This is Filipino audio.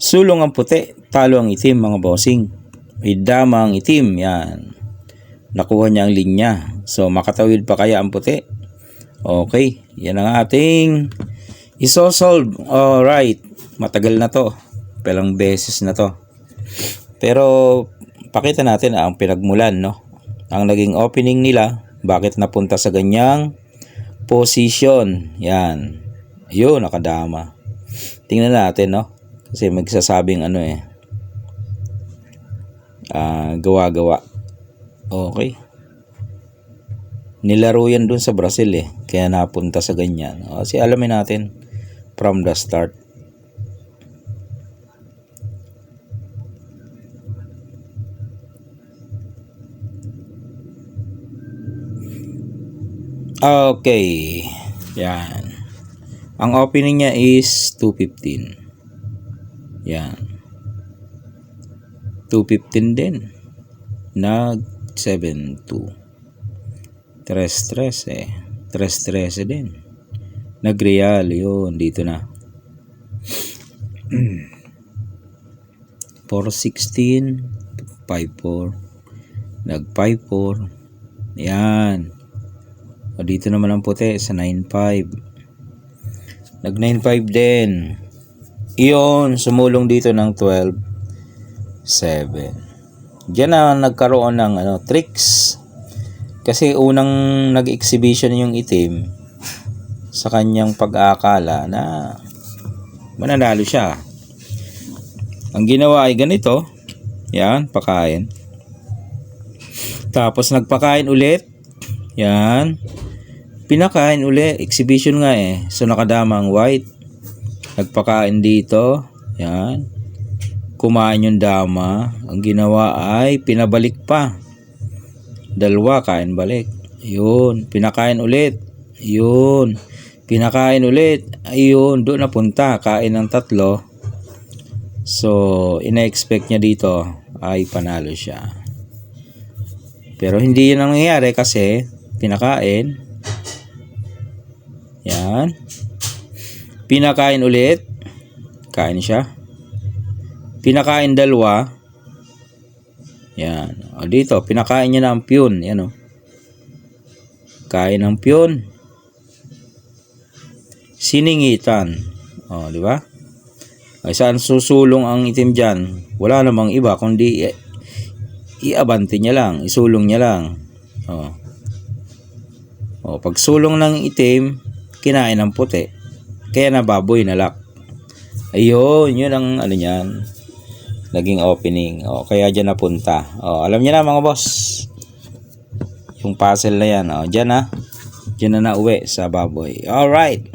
Sulong ang puti, talo ang itim mga bossing. May dama ang itim, yan. Nakuha niya ang linya. So makatawid pa kaya ang puti? Okay, yan ang ating isosolve. Alright, matagal na to. Pelang beses na to. Pero pakita natin ang pinagmulan, no? Ang naging opening nila, bakit napunta sa ganyang position. Yan. Ayun, nakadama. Tingnan natin, no? Kasi magsasabing gawa-gawa. Okay. Nilaro yan dun sa Brazil kaya napunta sa ganyan. Kasi alamin natin from the start. Okay. Yan. Ang opening niya is 215. Yan. 215 din. Nag 72. 3-13 3-13 din. Nag-real yun. Dito na. 4-16. 5-4. Nag 5-4. Yan. O dito naman ang puti sa 9-5. Nag 9-5 din. Iyon, sumulong dito ng 12-7. Diyan na nagkaroon ng tricks. Kasi unang nag-exhibition yung itim sa kanyang pag-aakala na mananalo siya. Ang ginawa ay ganito. Yan, pakain. Tapos nagpakain ulit. Yan. Pinakain ulit. Exhibition nga So nakadama ang white. Nagpakain dito. Yan. Kumain yung dama. Ang ginawa ay pinabalik pa. Dalawa, kain balik. Ayun. Pinakain ulit. Ayun. Pinakain ulit. Ayun. Doon napunta. Kain ng 3. So, ina-expect niya dito ay panalo siya. Pero hindi yun ang nangyayari kasi pinakain. Yan. Pinakain ulit. Kain siya. Pinakain 2. Yan. O dito, pinakain niya na ang piyon. Yan o. Kain ng piyon. Siningitan. O, di ba? Ay saan susulong ang itim dyan? Wala namang iba kundi iabante niya lang. Isulong niya lang. O. O, pag sulong ng itim, kinain ng puti. Kaya nababoy na lock. Ayun, yun ang niyan. Naging opening. O, kaya dyan napunta. O, alam niyo na mga boss. Yung puzzle na yan. O, dyan na. Dyan na nauwi sa baboy. Alright.